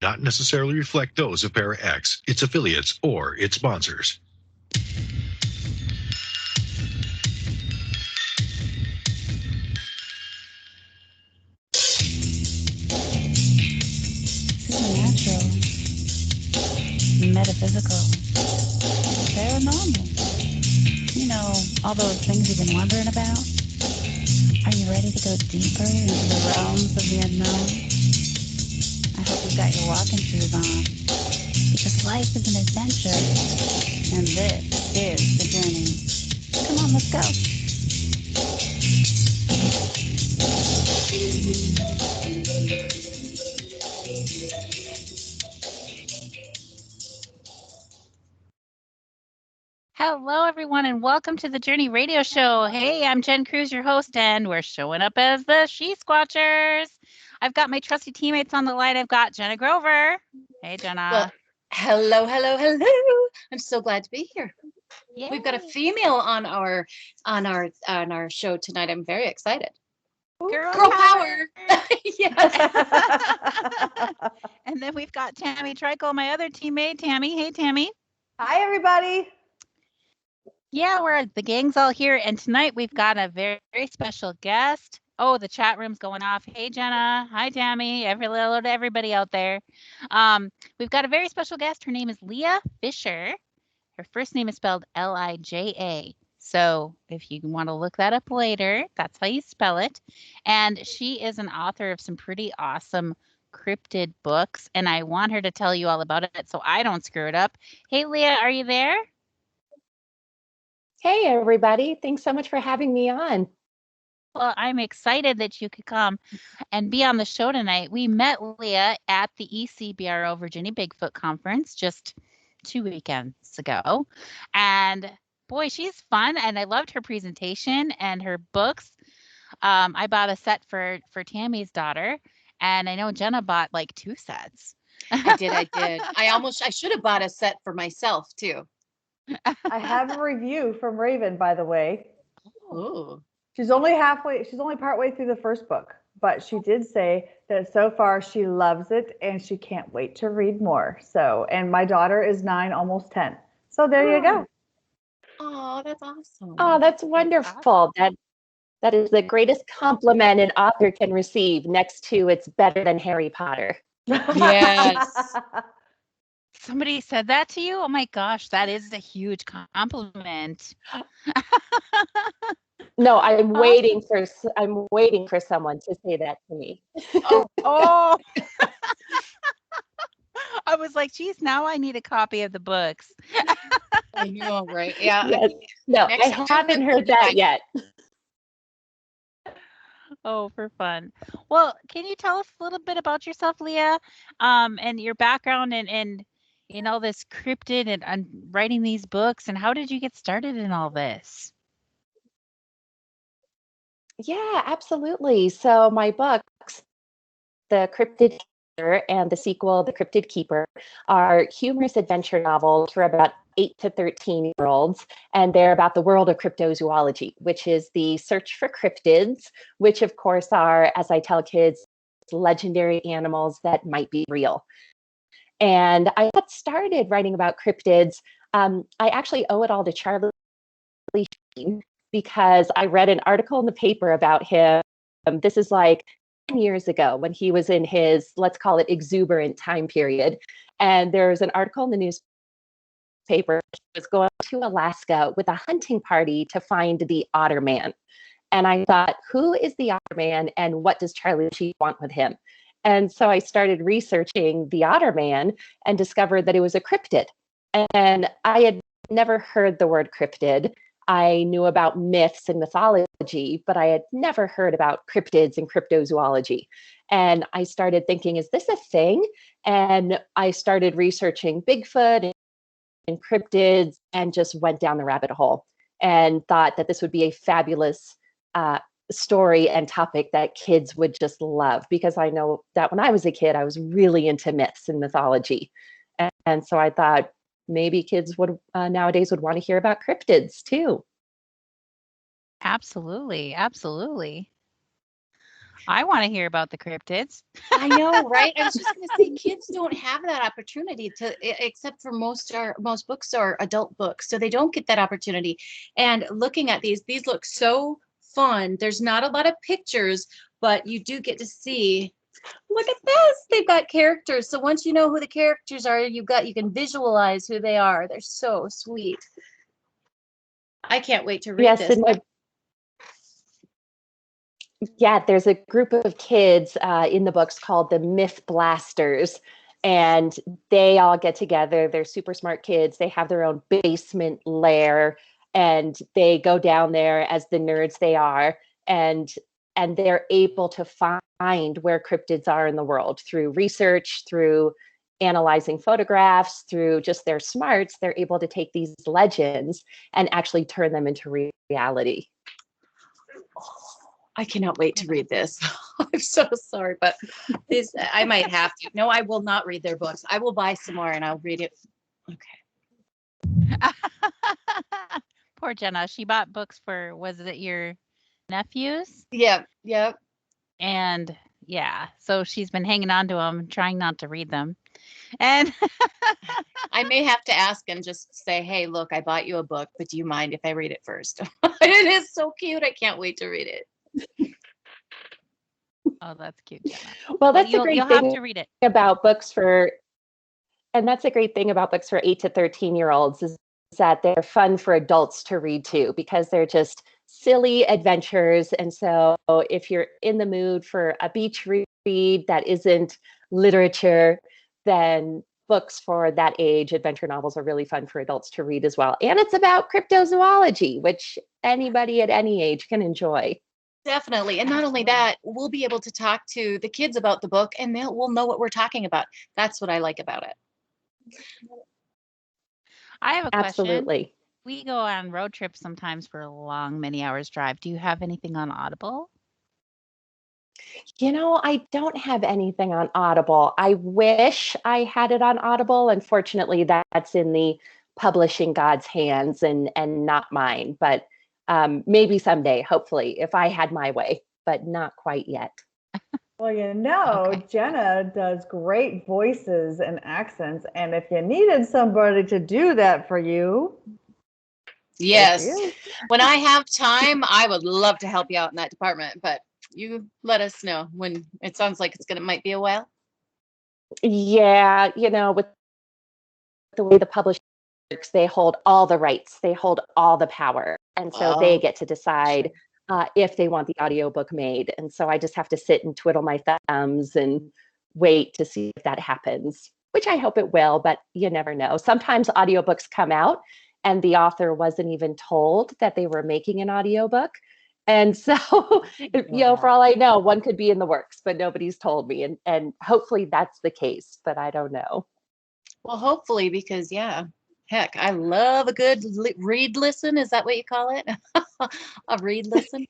not necessarily reflect those of Para-X, its affiliates, or its sponsors. Supernatural, metaphysical, paranormal. You know, all those things you've been wondering about? Are you ready to go deeper into the realms of the unknown? I hope you've got your walking shoes on, because life is an adventure, and this is the journey. Come on, let's go. Hello, everyone, and welcome to the Journey Radio Show. Hey, I'm Jen Cruz, your host, and we're showing up as the She-Squatchers. I've got my trusty teammates on the line. I've got Jenna Grover. Hey, Jenna. Well, hello, hello, hello. I'm so glad to be here. Yay. We've got a female on our show tonight. I'm very excited. Girl power. Yes. And then we've got Tammy Trico, my other teammate. Tammy. Hey, Tammy. Hi, everybody. Yeah, the gang's all here, and tonight we've got a very, very special guest. Oh, the chat room's going off. Hey, Jenna. Hi, Tammy. Hello to everybody out there. We've got a very special guest. Her name is Lija Fisher. Her first name is spelled Lija. So if you want to look that up later, that's how you spell it. And she is an author of some pretty awesome cryptid books, and I want her to tell you all about it so I don't screw it up. Hey, Lija, are you there? Hey, everybody. Thanks so much for having me on. Well, I'm excited that you could come and be on the show tonight. We met Lija at the ECBRO Virginia Bigfoot Conference just 2 weekends ago. And boy, she's fun. And I loved her presentation and her books. I bought a set for Tammy's daughter. And I know Jenna bought like 2 sets. I did. I should have bought a set for myself too. I have a review from Raven, by the way. Oh. She's only partway through the first book, but she did say that so far she loves it and she can't wait to read more. So, and my daughter is 9, almost 10. So there you go. Oh, that's awesome. Oh, that's wonderful. That is the greatest compliment an author can receive, next to it's better than Harry Potter. Yes. Somebody said that to you? Oh my gosh, that is a huge compliment. No, I'm waiting for someone to say that to me. Oh. I was like, geez, now I need a copy of the books. I know, right? Yeah. Yes. No, I haven't heard that yet. Oh, for fun. Well, can you tell us a little bit about yourself, Lija, and your background and in all this cryptid and writing these books, and how did you get started in all this? Yeah, absolutely. So my books, The Cryptid Catcher and the sequel, The Cryptid Keeper, are humorous adventure novels for about 8 to 13-year-olds, and they're about the world of cryptozoology, which is the search for cryptids, which of course are, as I tell kids, legendary animals that might be real. And I got started writing about cryptids. I actually owe it all to Charlie Sheen, because I read an article in the paper about him. This is like 10 years ago when he was in his, let's call it, exuberant time period. And there's an article in the newspaper. He was going to Alaska with a hunting party to find the otter man. And I thought, who is the otter man and what does Charlie Sheen want with him? And so I started researching the otter man and discovered that it was a cryptid. And I had never heard the word cryptid. I knew about myths and mythology, but I had never heard about cryptids and cryptozoology. And I started thinking, is this a thing? And I started researching Bigfoot and cryptids and just went down the rabbit hole and thought that this would be a fabulous story and topic that kids would just love, because I know that when I was a kid, I was really into myths and mythology. And so I thought maybe kids would nowadays would want to hear about cryptids too. Absolutely. Absolutely. I want to hear about the cryptids. I know, right? I was just going to say, kids don't have that opportunity except for most books are adult books, so they don't get that opportunity. And looking at these look so fun. There's not a lot of pictures, but you do get to see. Look at this. They've got characters. So once you know who the characters are, you can visualize who they are. They're so sweet. I can't wait to read this. Yeah, there's a group of kids in the books called the Myth Blasters, and they all get together. They're super smart kids. They have their own basement lair, and they go down there as the nerds they are, and they're able to find where cryptids are in the world through research, through analyzing photographs, through just their smarts. They're able to take these legends and actually turn them into reality. I cannot wait to read this. I'm so sorry, but I might have to. No, I will not read their books. I will buy some more and I'll read it. Okay. Poor Jenna. She bought books for, was it your nephews? Yeah. And yeah, so she's been hanging on to them, trying not to read them. And I may have to ask and just say, hey, look, I bought you a book, but do you mind if I read it first? It is so cute. I can't wait to read it. Oh, that's cute, Jenna. Well, that's a great you'll thing have to read it. About books for, and that's a great thing about books for 8 to 13-year-olds is that they're fun for adults to read too, because they're just silly adventures. And so if you're in the mood for a beach read that isn't literature, then books for that age, adventure novels, are really fun for adults to read as well. And it's about cryptozoology, which anybody at any age can enjoy. Definitely. And not only that, we'll be able to talk to the kids about the book and we'll know what we're talking about. That's what I like about it. I have a question. Absolutely. We go on road trips sometimes for a long, many hours drive. Do you have anything on Audible? You know, I don't have anything on Audible. I wish I had it on Audible. Unfortunately, that's in the publishing god's hands and not mine. But maybe someday, hopefully, if I had my way, but not quite yet. Well, okay. Jenna does great voices and accents. And if you needed somebody to do that for you. Yes. When I have time, I would love to help you out in that department. But you let us know when it sounds like might be a while. Yeah. With the way the publisher works, they hold all the rights. They hold all the power. And so they get to decide if they want the audiobook made. And so I just have to sit and twiddle my thumbs and wait to see if that happens, which I hope it will, but you never know. Sometimes audiobooks come out and the author wasn't even told that they were making an audiobook. And so, for all I know, one could be in the works, but nobody's told me. And hopefully that's the case, but I don't know. Well, hopefully, because heck, I love a good read listen. Is that what you call it? A read listen?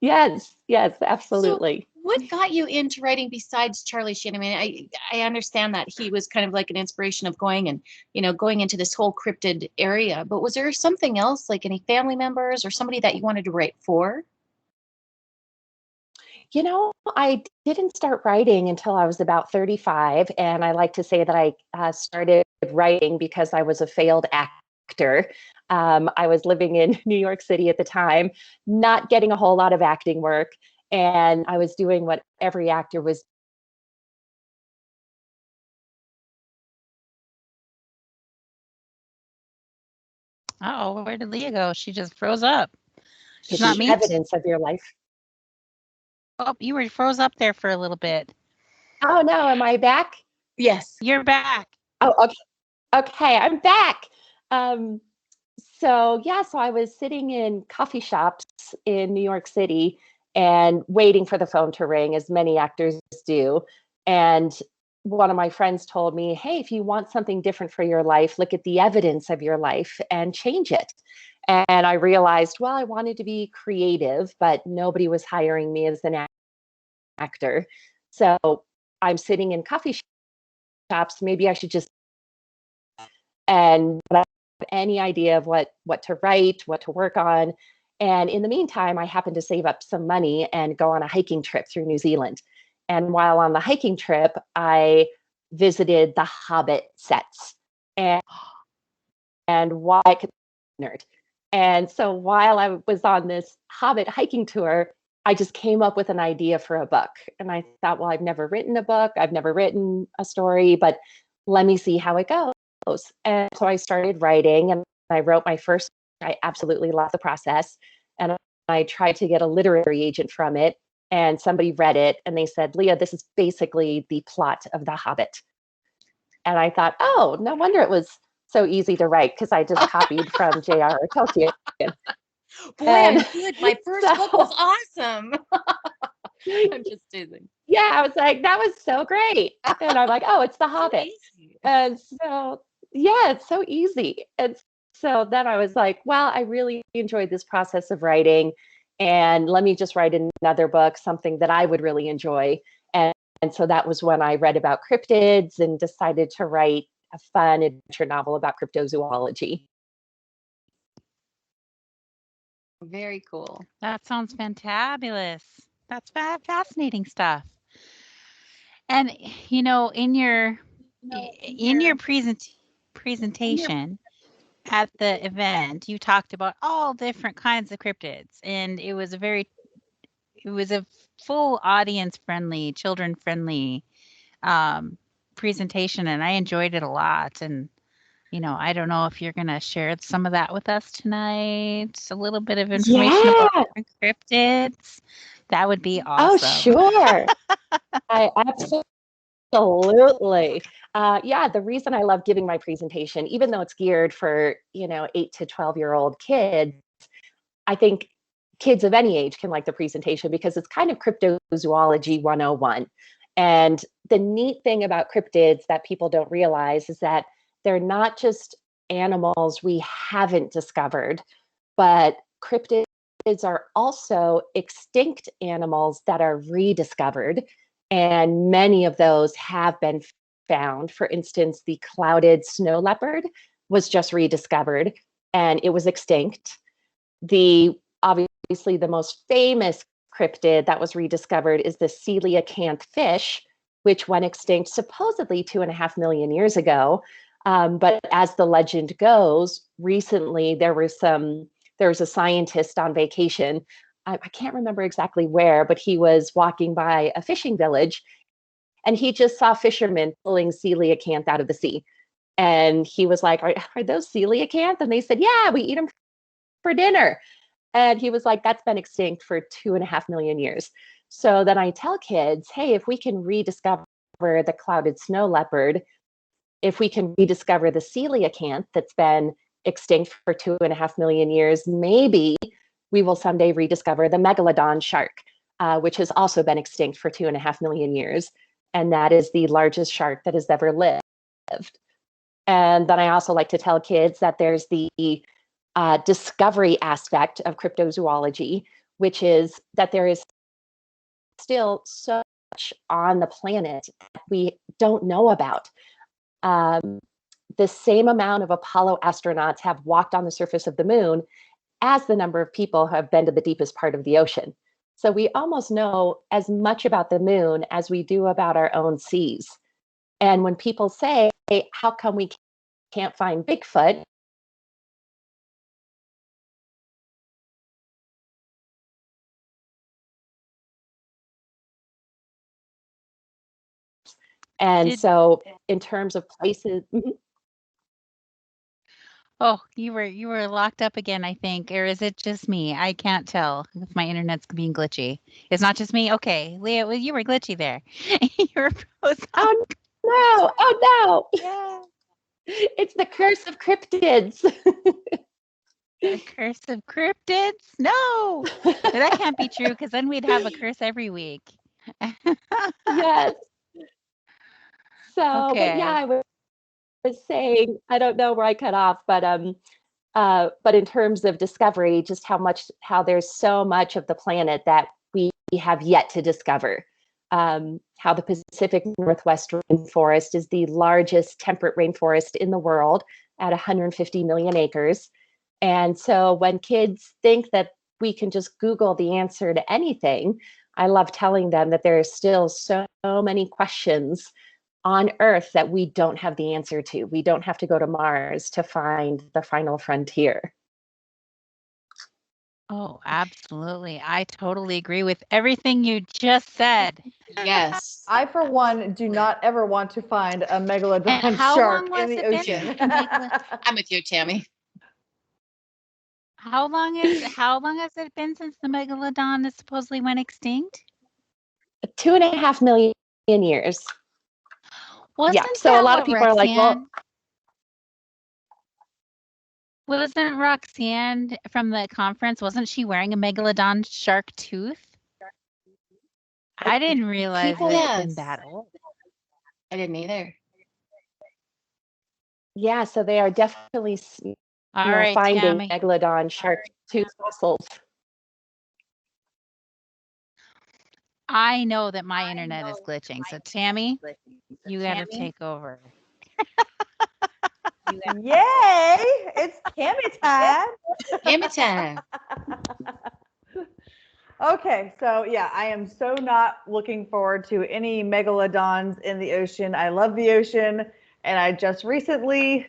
Yes, absolutely. So what got you into writing besides Charlie Sheen? I mean, I understand that he was kind of like an inspiration of going into this whole cryptid area, but was there something else, like any family members or somebody that you wanted to write for? I didn't start writing until I was about 35. And I like to say that I started writing because I was a failed actor. I was living in New York City at the time, not getting a whole lot of acting work. And I was doing what every actor was. Oh, where did Leah go? She just froze up. She's not me. Evidence of your life. Oh, you were froze up there for a little bit. Oh, no. Am I back? Yes. You're back. Oh, okay. Okay, I'm back. So I was sitting in coffee shops in New York City and waiting for the phone to ring, as many actors do. And one of my friends told me, hey, if you want something different for your life, look at the evidence of your life and change it. And I realized, well, I wanted to be creative, but nobody was hiring me as an actor. So I'm sitting in coffee shops. Maybe I should just, and I don't have any idea of what to write, what to work on. And in the meantime, I happened to save up some money and go on a hiking trip through New Zealand. And while on the hiking trip, I visited the Hobbit sets. And why I could nerd. And so while I was on this Hobbit hiking tour, I just came up with an idea for a book. And I thought, well, I've never written a book. I've never written a story, but let me see how it goes. And so I started writing and I wrote my first. I absolutely love the process. And I tried to get a literary agent from it. And somebody read it and they said, Leah, this is basically the plot of The Hobbit. And I thought, oh, no wonder it was so easy to write, because I just copied from J.R.R. Tolkien. Boy, I'm good. My first book was awesome. I'm just teasing. Yeah, I was like, that was so great. And I'm like, oh, it's The Hobbit. And so, yeah, it's so easy. And so then I was like, well, I really enjoyed this process of writing. And let me just write another book, something that I would really enjoy. And so that was when I read about cryptids and decided to write a fun adventure novel about cryptozoology. Very cool. That sounds fantabulous. That's fascinating stuff. And you know, in your presentation at the event, you talked about all different kinds of cryptids, and it was a full audience friendly, children friendly presentation, and I enjoyed it a lot. And you know, I don't know if you're going to share some of that with us tonight. A little bit of information about cryptids. That would be awesome. Oh, sure. I absolutely. Yeah, the reason I love giving my presentation, even though it's geared for, 8 to 12-year-old kids, I think kids of any age can like the presentation because it's kind of cryptozoology 101. And the neat thing about cryptids that people don't realize is that they're not just animals we haven't discovered, but cryptids are also extinct animals that are rediscovered. And many of those have been found. For instance, the clouded snow leopard was just rediscovered and it was extinct. Obviously, the most famous cryptid that was rediscovered is the coelacanth fish, which went extinct supposedly 2.5 million years ago. But as the legend goes, recently there was a scientist on vacation. I can't remember exactly where, but he was walking by a fishing village and he just saw fishermen pulling coelacanth out of the sea. And he was like, are those coelacanth? And they said, yeah, we eat them for dinner. And he was like, that's been extinct for 2.5 million years. So then I tell kids, hey, if we can rediscover the clouded snow leopard, if we can rediscover the coelacanth that's been extinct for 2.5 million years, maybe we will someday rediscover the megalodon shark, which has also been extinct for 2.5 million years. And that is the largest shark that has ever lived. And then I also like to tell kids that there's the discovery aspect of cryptozoology, which is that there is still so much on the planet that we don't know about. The same amount of Apollo astronauts have walked on the surface of the moon as the number of people who have been to the deepest part of the ocean. So we almost know as much about the moon as we do about our own seas. And when people say, hey, how come we can't find Bigfoot? And so in terms of places. Oh, you were locked up again, I think. Or is it just me? I can't tell if my internet's being glitchy. It's not just me? Okay. Leah, well, you were glitchy there. You were frozen. Oh, no. Oh, no. Yeah. It's the curse of cryptids. The curse of cryptids? No. That can't be true because then we'd have a curse every week. Yes. So, Okay. but yeah, I was saying, I don't know where I cut off, but in terms of discovery, just how there's so much of the planet that we have yet to discover. How the Pacific Northwest rainforest is the largest temperate rainforest in the world at 150 million acres. And so when kids think that we can just Google the answer to anything, I love telling them that there are still so many questions on Earth that we don't have the answer to. We don't have to go to Mars to find the final frontier. Oh, absolutely. I totally agree with everything you just said. Yes. I, for one, do not ever want to find a megalodon And how shark long in was the it been ocean. since the I'm with you, Tammy. How long has it been since the megalodon is supposedly went extinct? 2.5 million years. Wasn't So a that lot of what people are like, well, wasn't Roxanne from the conference, wasn't she wearing a megalodon shark tooth? I didn't realize People- it's been Yes. that old. I didn't either. yeah, so they are definitely All right, finding Tammy. megalodon shark tooth fossils. I know that my internet is glitching. So Tammy, you got to take over. Yay! It's Tammy time. Tammy time. Okay, so yeah, I am so not looking forward to any megalodons in the ocean. I love the ocean, and I just recently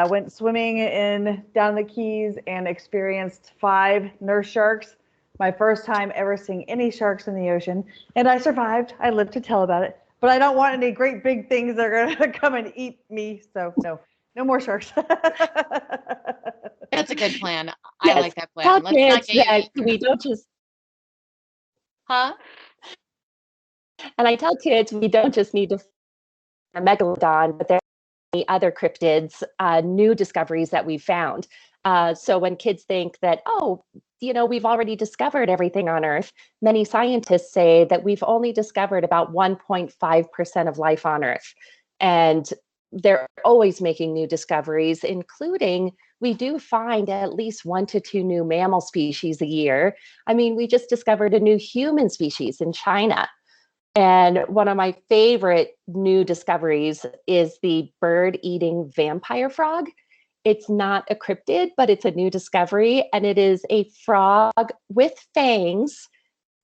went swimming down the Keys and experienced 5 nurse sharks. My first time ever seeing any sharks in the ocean, and I survived. I lived to tell about it, but I don't want any great big things that are gonna come and eat me. So no more sharks. That's a good plan. I Yes, like that tell plan. Let's not kids get that eaten. we don't just, Huh? and I tell kids we don't just need to find a megalodon, but there are many other cryptids, new discoveries that we found. So when kids think that, oh, we've already discovered everything on Earth, many scientists say that we've only discovered about 1.5% of life on Earth. And they're always making new discoveries, including we do find at least 1 to 2 new mammal species a year. I mean, we just discovered a new human species in China. And one of my favorite new discoveries is the bird-eating vampire frog. It's not a cryptid, but it's a new discovery, and it is a frog with fangs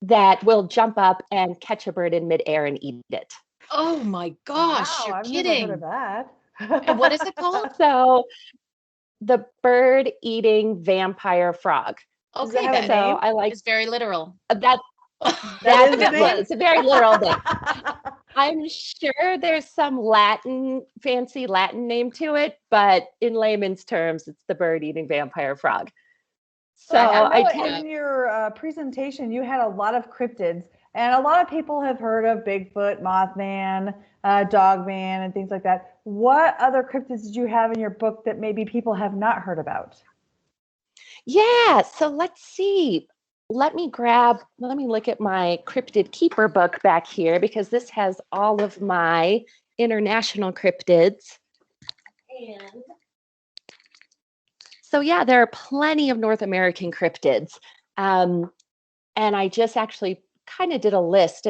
that will jump up and catch a bird in midair and eat it. Oh my gosh, Wow, you're I've kidding. never heard of that. And what is it called? So the bird-eating vampire frog. Does it Okay, have a that name? I like is very literal. that. That is That's the well, name? it's a very literal name. I'm sure there's some fancy Latin name to it, but in layman's terms, it's the bird-eating vampire frog. So I know tell in your presentation, you had a lot of cryptids, and a lot of people have heard of Bigfoot, Mothman, Dogman, and things like that. What other cryptids did you have in your book that maybe people have not heard about? yeah, so let's see. Let me look at my Cryptid Keeper book back here, because this has all of my international cryptids. And so yeah, there are plenty of North American cryptids. And I just actually kind of did a list